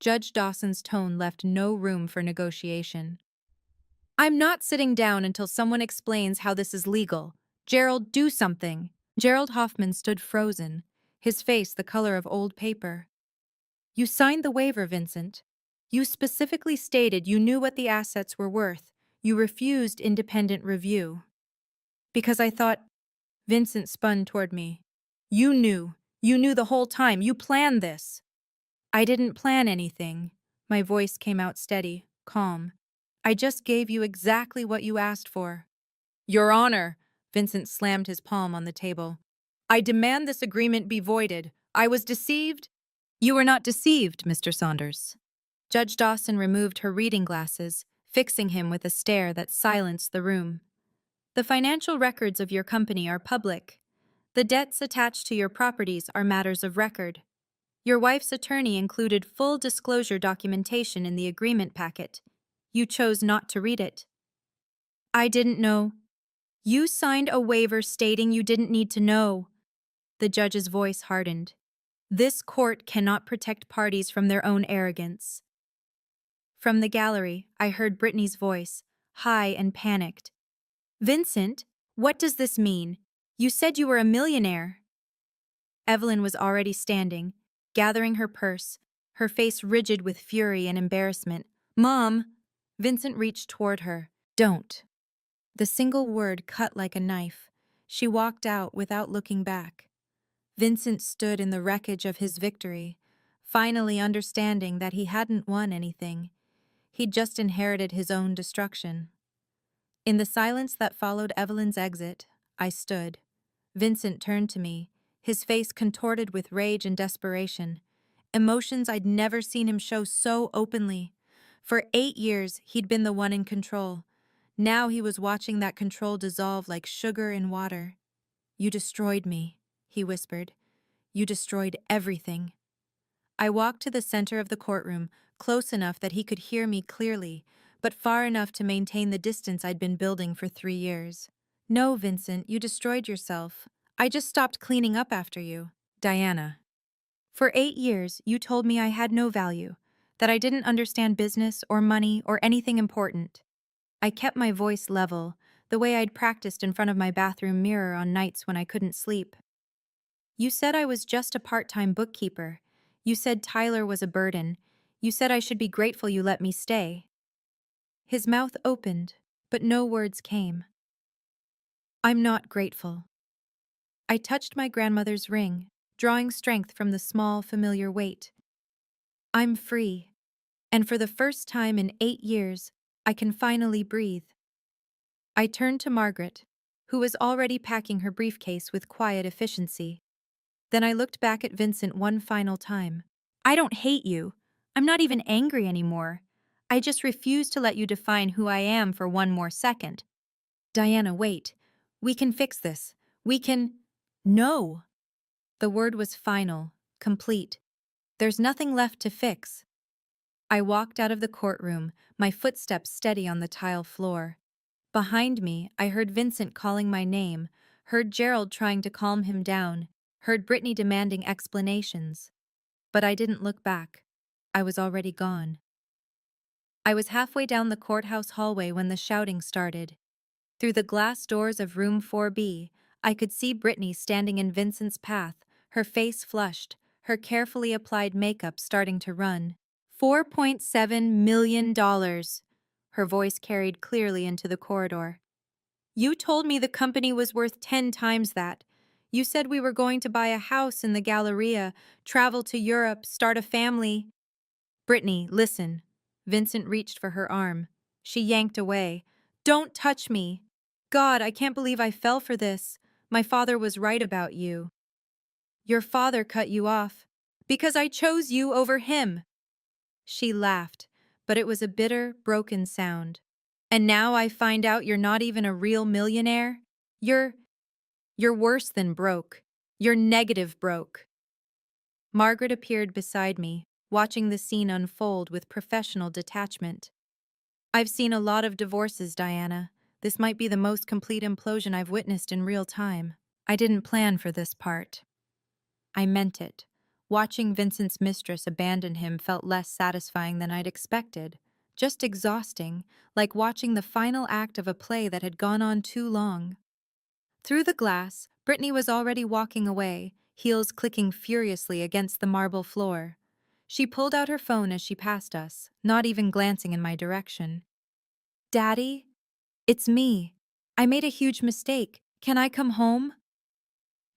Judge Dawson's tone left no room for negotiation. I'm not sitting down until someone explains how this is legal. Gerald, do something. Gerald Hoffman stood frozen, his face the color of old paper. You signed the waiver, Vincent. You specifically stated you knew what the assets were worth. You refused independent review. Because I thought... Vincent spun toward me. You knew. You knew the whole time. You planned this. I didn't plan anything. My voice came out steady, calm. I just gave you exactly what you asked for. Your Honor, Vincent slammed his palm on the table. I demand this agreement be voided. I was deceived. You were not deceived, Mr. Saunders. Judge Dawson removed her reading glasses, fixing him with a stare that silenced the room. The financial records of your company are public. The debts attached to your properties are matters of record. Your wife's attorney included full disclosure documentation in the agreement packet. You chose not to read it. I didn't know. You signed a waiver stating you didn't need to know. The judge's voice hardened. This court cannot protect parties from their own arrogance. From the gallery, I heard Brittany's voice, high and panicked. Vincent, what does this mean? You said you were a millionaire. Evelyn was already standing, gathering her purse, her face rigid with fury and embarrassment. Mom! Vincent reached toward her. Don't. The single word cut like a knife. She walked out without looking back. Vincent stood in the wreckage of his victory, finally understanding that he hadn't won anything. He'd just inherited his own destruction. In the silence that followed Evelyn's exit, I stood. Vincent turned to me, his face contorted with rage and desperation, emotions I'd never seen him show so openly. For 8 years, he'd been the one in control. Now he was watching that control dissolve like sugar in water. You destroyed me, he whispered. You destroyed everything. I walked to the center of the courtroom, close enough that he could hear me clearly, but far enough to maintain the distance I'd been building for 3 years. No, Vincent, you destroyed yourself. I just stopped cleaning up after you. Diana. For 8 years, you told me I had no value, that I didn't understand business or money or anything important. I kept my voice level, the way I'd practiced in front of my bathroom mirror on nights when I couldn't sleep. You said I was just a part-time bookkeeper. You said Tyler was a burden. You said I should be grateful you let me stay. His mouth opened, but no words came. I'm not grateful. I touched my grandmother's ring, drawing strength from the small, familiar weight. I'm free, and for the first time in 8 years, I can finally breathe. I turned to Margaret, who was already packing her briefcase with quiet efficiency. Then I looked back at Vincent one final time. I don't hate you. I'm not even angry anymore. I just refuse to let you define who I am for one more second. Diana, wait. We can fix this. We can… No! The word was final, complete. There's nothing left to fix. I walked out of the courtroom, my footsteps steady on the tile floor. Behind me, I heard Vincent calling my name, heard Gerald trying to calm him down, heard Brittany demanding explanations. But I didn't look back. I was already gone. I was halfway down the courthouse hallway when the shouting started. Through the glass doors of room 4B, I could see Brittany standing in Vincent's path, her face flushed, her carefully applied makeup starting to run. $4.7 million. Her voice carried clearly into the corridor. You told me the company was worth 10 times that. You said we were going to buy a house in the Galleria, travel to Europe, start a family. Brittany, listen. Vincent reached for her arm. She yanked away. Don't touch me. God, I can't believe I fell for this. My father was right about you. Your father cut you off. Because I chose you over him. She laughed, but it was a bitter, broken sound. And now I find out you're not even a real millionaire? You're worse than broke. You're negative broke. Margaret appeared beside me, watching the scene unfold with professional detachment. I've seen a lot of divorces, Diana. This might be the most complete implosion I've witnessed in real time. I didn't plan for this part. I meant it. Watching Vincent's mistress abandon him felt less satisfying than I'd expected. Just exhausting, like watching the final act of a play that had gone on too long. Through the glass, Brittany was already walking away, heels clicking furiously against the marble floor. She pulled out her phone as she passed us, not even glancing in my direction. Daddy? It's me. I made a huge mistake. Can I come home?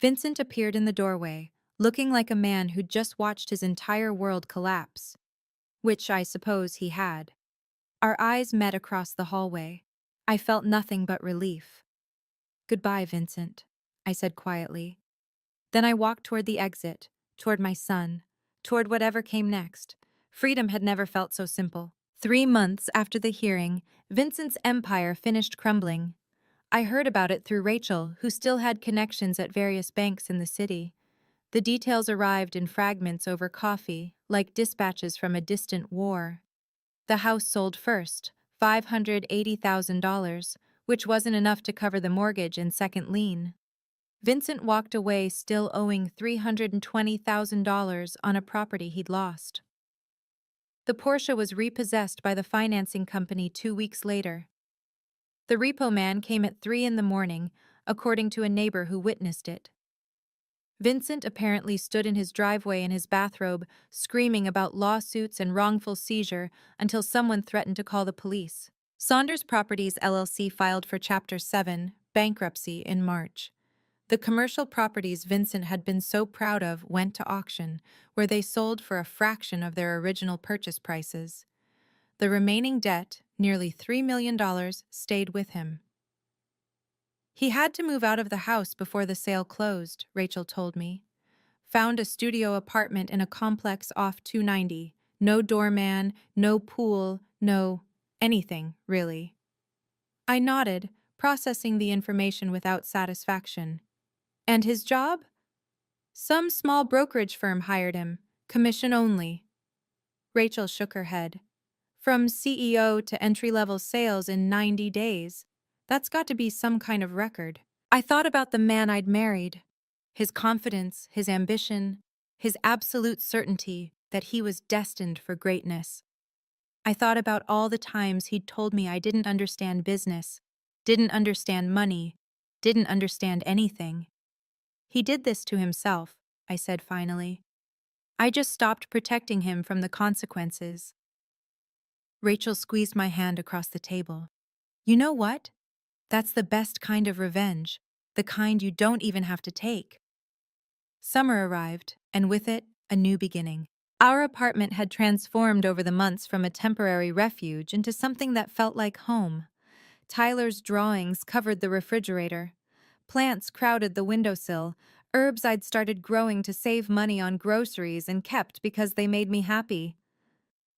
Vincent appeared in the doorway, looking like a man who'd just watched his entire world collapse, which I suppose he had. Our eyes met across the hallway. I felt nothing but relief. "Goodbye, Vincent," I said quietly. Then I walked toward the exit, toward my son, toward whatever came next. Freedom had never felt so simple. 3 months after the hearing, Vincent's empire finished crumbling. I heard about it through Rachel, who still had connections at various banks in the city. The details arrived in fragments over coffee, like dispatches from a distant war. The house sold first, $580,000, which wasn't enough to cover the mortgage and second lien. Vincent walked away still owing $320,000 on a property he'd lost. The Porsche was repossessed by the financing company 2 weeks later. The repo man came at 3 in the morning, according to a neighbor who witnessed it. Vincent apparently stood in his driveway in his bathrobe, screaming about lawsuits and wrongful seizure until someone threatened to call the police. Saunders Properties LLC filed for Chapter 7, bankruptcy, in March. The commercial properties Vincent had been so proud of went to auction, where they sold for a fraction of their original purchase prices. The remaining debt, nearly $3 million, stayed with him. He had to move out of the house before the sale closed, Rachel told me. Found a studio apartment in a complex off 290. No doorman, no pool, no anything, really. I nodded, processing the information without satisfaction. And his job? Some small brokerage firm hired him, commission only. Rachel shook her head. From CEO to entry-level sales in 90 days. That's got to be some kind of record. I thought about the man I'd married. His confidence, his ambition, his absolute certainty that he was destined for greatness. I thought about all the times he'd told me I didn't understand business, didn't understand money, didn't understand anything. He did this to himself, I said finally. I just stopped protecting him from the consequences. Rachel squeezed my hand across the table. You know what? That's the best kind of revenge, the kind you don't even have to take. Summer arrived, and with it, a new beginning. Our apartment had transformed over the months from a temporary refuge into something that felt like home. Tyler's drawings covered the refrigerator. Plants crowded the windowsill, herbs I'd started growing to save money on groceries and kept because they made me happy.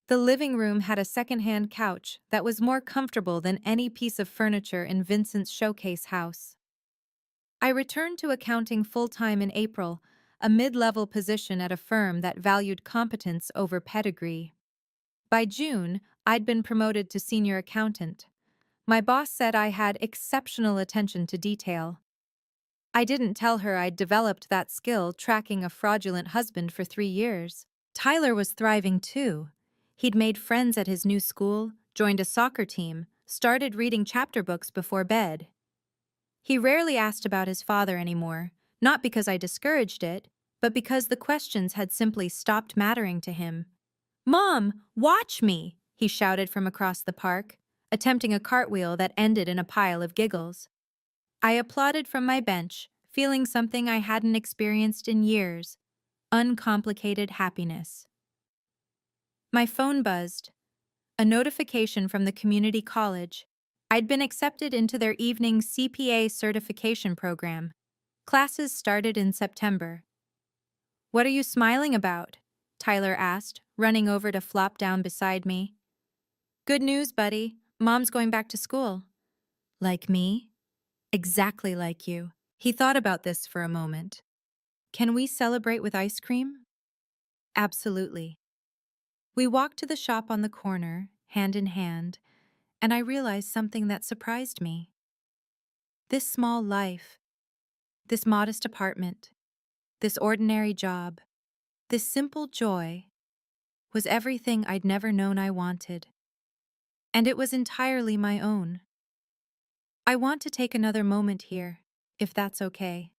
The living room had a second-hand couch that was more comfortable than any piece of furniture in Vincent's showcase house. I returned to accounting full-time in April, a mid-level position at a firm that valued competence over pedigree. By June, I'd been promoted to senior accountant. My boss said I had exceptional attention to detail. I didn't tell her I'd developed that skill tracking a fraudulent husband for 3 years. Tyler was thriving too. He'd made friends at his new school, joined a soccer team, started reading chapter books before bed. He rarely asked about his father anymore, not because I discouraged it, but because the questions had simply stopped mattering to him. "Mom, watch me!" he shouted from across the park, attempting a cartwheel that ended in a pile of giggles. I applauded from my bench, feeling something I hadn't experienced in years: uncomplicated happiness. My phone buzzed. A notification from the community college. I'd been accepted into their evening CPA certification program. Classes started in September. "What are you smiling about?" Tyler asked, running over to flop down beside me. "Good news, buddy. Mom's going back to school." "Like me?" "Exactly like you." He thought about this for a moment. "Can we celebrate with ice cream?" "Absolutely." We walked to the shop on the corner, hand in hand, and I realized something that surprised me. This small life, this modest apartment, this ordinary job, this simple joy was everything I'd never known I wanted. And it was entirely my own. I want to take another moment here, if that's okay.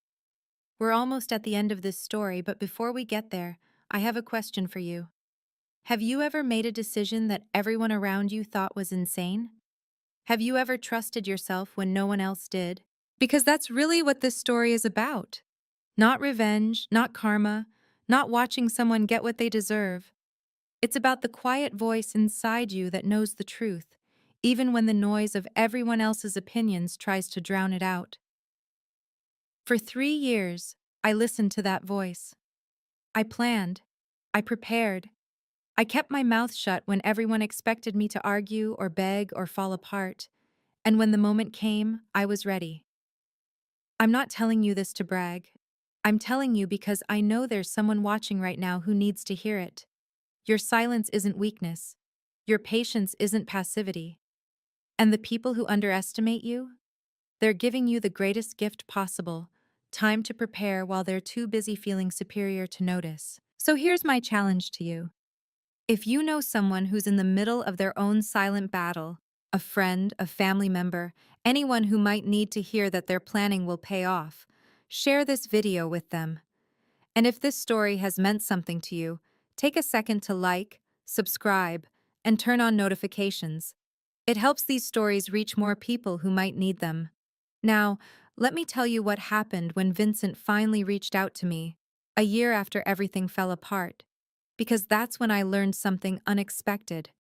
We're almost at the end of this story, but before we get there, I have a question for you. Have you ever made a decision that everyone around you thought was insane? Have you ever trusted yourself when no one else did? Because that's really what this story is about. Not revenge, not karma, not watching someone get what they deserve. It's about the quiet voice inside you that knows the truth, even when the noise of everyone else's opinions tries to drown it out. For 3 years, I listened to that voice. I planned. I prepared. I kept my mouth shut when everyone expected me to argue or beg or fall apart. And when the moment came, I was ready. I'm not telling you this to brag. I'm telling you because I know there's someone watching right now who needs to hear it. Your silence isn't weakness. Your patience isn't passivity. And the people who underestimate you, they're giving you the greatest gift possible, time to prepare while they're too busy feeling superior to notice. So here's my challenge to you. If you know someone who's in the middle of their own silent battle, a friend, a family member, anyone who might need to hear that their planning will pay off, share this video with them. And if this story has meant something to you, take a second to like, subscribe, and turn on notifications. It helps these stories reach more people who might need them. Now, let me tell you what happened when Vincent finally reached out to me, a year after everything fell apart. Because that's when I learned something unexpected.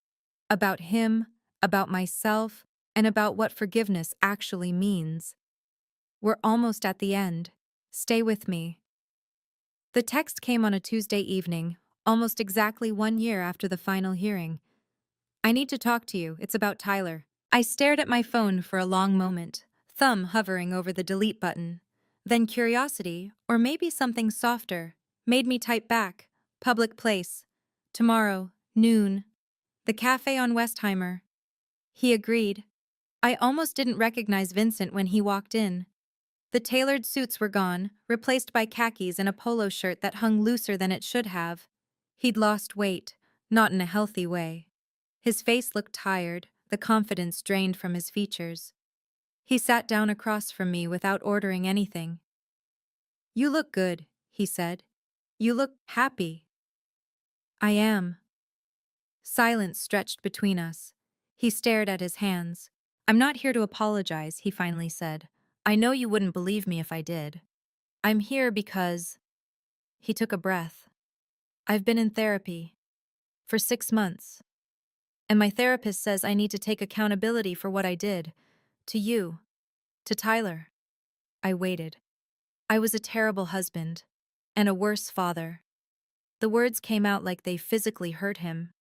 About him, about myself, and about what forgiveness actually means. We're almost at the end. Stay with me. The text came on a Tuesday evening, almost exactly 1 year after the final hearing. I need to talk to you, it's about Tyler. I stared at my phone for a long moment, thumb hovering over the delete button. Then curiosity, or maybe something softer, made me type back, public place. Tomorrow, noon. The cafe on Westheimer. He agreed. I almost didn't recognize Vincent when he walked in. The tailored suits were gone, replaced by khakis and a polo shirt that hung looser than it should have. He'd lost weight, not in a healthy way. His face looked tired, the confidence drained from his features. He sat down across from me without ordering anything. "You look good," he said. "You look happy." "I am." Silence stretched between us. He stared at his hands. "I'm not here to apologize," he finally said. "I know you wouldn't believe me if I did. I'm here because—" He took a breath. "I've been in therapy for 6 months. And my therapist says I need to take accountability for what I did. To you. To Tyler." I waited. "I was a terrible husband. And a worse father." The words came out like they physically hurt him.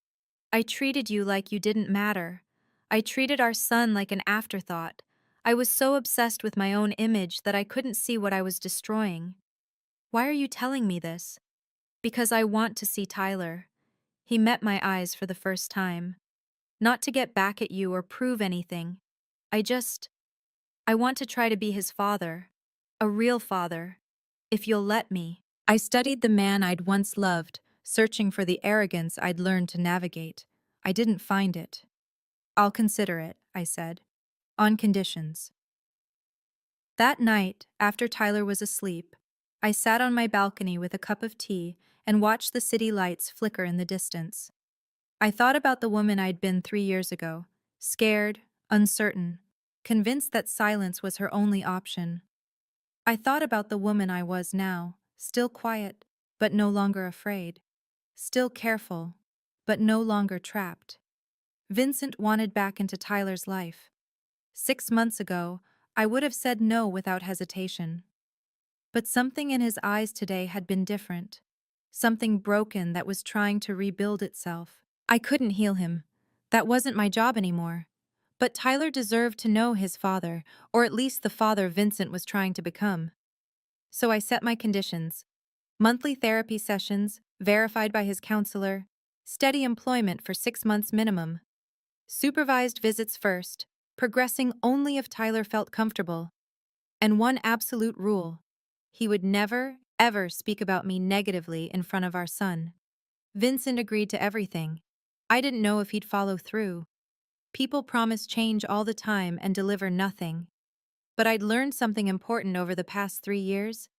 "I treated you like you didn't matter. I treated our son like an afterthought. I was so obsessed with my own image that I couldn't see what I was destroying." "Why are you telling me this?" "Because I want to see Tyler." He met my eyes for the first time. "Not to get back at you or prove anything. I want to try to be his father. A real father. If you'll let me." I studied the man I'd once loved, searching for the arrogance I'd learned to navigate. I didn't find it. "I'll consider it," I said. "On conditions." That night, after Tyler was asleep, I sat on my balcony with a cup of tea and watched the city lights flicker in the distance. I thought about the woman I'd been 3 years ago, scared, uncertain, convinced that silence was her only option. I thought about the woman I was now, still quiet, but no longer afraid, still careful, but no longer trapped. Vincent wanted back into Tyler's life. 6 months ago, I would have said no without hesitation. But something in his eyes today had been different. Something broken that was trying to rebuild itself. I couldn't heal him. That wasn't my job anymore. But Tyler deserved to know his father, or at least the father Vincent was trying to become. So I set my conditions. Monthly therapy sessions, verified by his counselor, steady employment for 6 months minimum. Supervised visits first, progressing only if Tyler felt comfortable. And one absolute rule: he would never, ever speak about me negatively in front of our son. Vincent agreed to everything. I didn't know if he'd follow through. People promise change all the time and deliver nothing. But I'd learned something important over the past 3 years.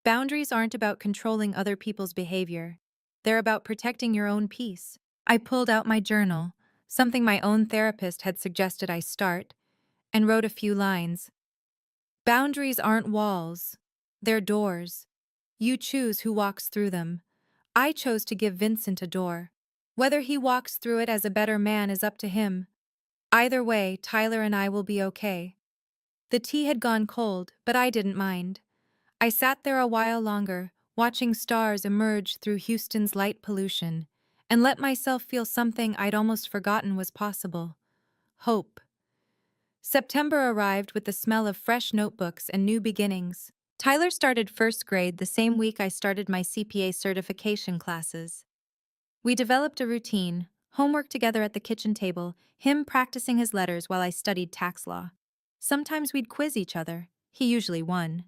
Boundaries aren't about controlling other people's behavior. They're about protecting your own peace. I pulled out my journal, something my own therapist had suggested I start, and wrote a few lines. "Boundaries aren't walls. They're doors. You choose who walks through them. I chose to give Vincent a door. Whether he walks through it as a better man is up to him. Either way, Tyler and I will be okay. The tea had gone cold, but I didn't mind. I sat there a while longer, watching stars emerge through Houston's light pollution, and let myself feel something I'd almost forgotten was possible. Hope. September arrived with the smell of fresh notebooks and new beginnings. Tyler started first grade the same week I started my CPA certification classes. We developed a routine, homework together at the kitchen table, him practicing his letters while I studied tax law. Sometimes we'd quiz each other. He usually won.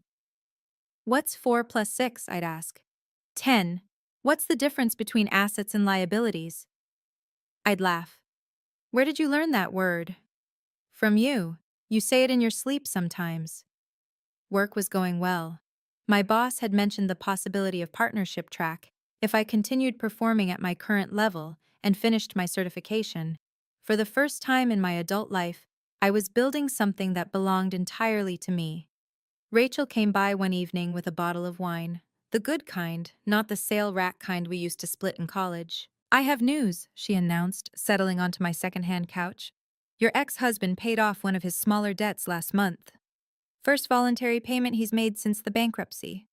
"What's 4 plus 6?" I'd ask. 10. "What's the difference between assets and liabilities?" I'd laugh. "Where did you learn that word?" "From you. You say it in your sleep sometimes." Work was going well. My boss had mentioned the possibility of partnership track if I continued performing at my current level and finished my certification. For the first time in my adult life, I was building something that belonged entirely to me. Rachel came by one evening with a bottle of wine. The good kind, not the sale rack kind we used to split in college. "I have news," she announced, settling onto my second-hand couch. "Your ex-husband paid off one of his smaller debts last month. First voluntary payment he's made since the bankruptcy."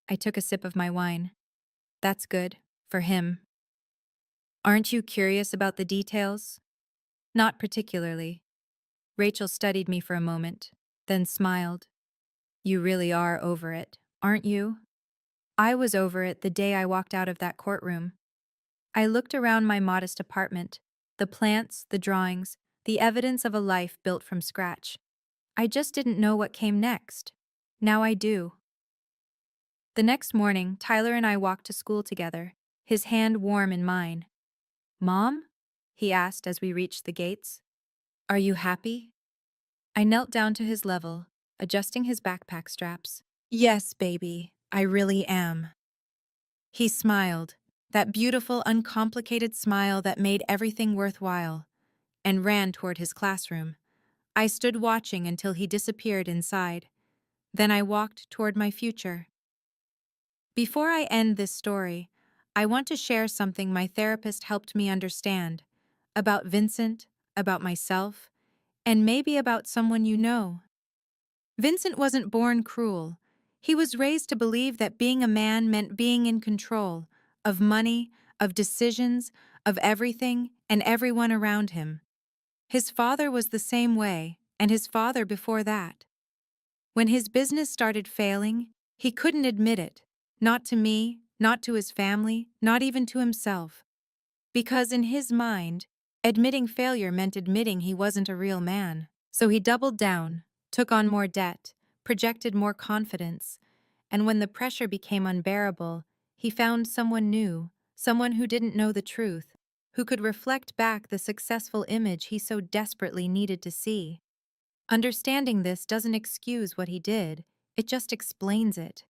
I took a sip of my wine. That's good. For him. "Aren't you curious about the details?" "Not particularly." Rachel studied me for a moment, then smiled. "You really are over it, aren't you?" I was over it the day I walked out of that courtroom. I looked around my modest apartment, the plants, the drawings, the evidence of a life built from scratch. I just didn't know what came next. Now I do. The next morning, Tyler and I walked to school together, his hand warm in mine. "Mom?" he asked as we reached the gates. "Are you happy?" I knelt down to his level, adjusting his backpack straps. "Yes, baby, I really am." He smiled, that beautiful, uncomplicated smile that made everything worthwhile, and ran toward his classroom. I stood watching until he disappeared inside. Then I walked toward my future. Before I end this story, I want to share something my therapist helped me understand about Vincent, about myself, and maybe about someone you know. Vincent wasn't born cruel. He was raised to believe that being a man meant being in control of money, of decisions, of everything and everyone around him. His father was the same way, and his father before that. When his business started failing, he couldn't admit it. Not to me, not to his family, not even to himself. Because in his mind, admitting failure meant admitting he wasn't a real man. So he doubled down, took on more debt, projected more confidence, and when the pressure became unbearable, he found someone new, someone who didn't know the truth, who could reflect back the successful image he so desperately needed to see. Understanding this doesn't excuse what he did, it just explains it.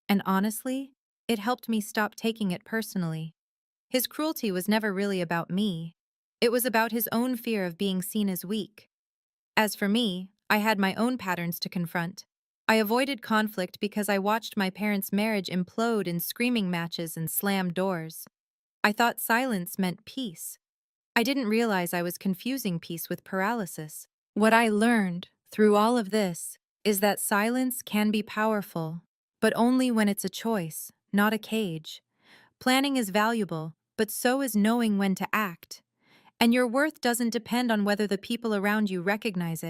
And honestly, it helped me stop taking it personally. His cruelty was never really about me. It was about his own fear of being seen as weak. As for me, I had my own patterns to confront. I avoided conflict because I watched my parents' marriage implode in screaming matches and slammed doors. I thought silence meant peace. I didn't realize I was confusing peace with paralysis. What I learned through all of this is that silence can be powerful, but only when it's a choice, not a cage. Planning is valuable, but so is knowing when to act. And your worth doesn't depend on whether the people around you recognize it.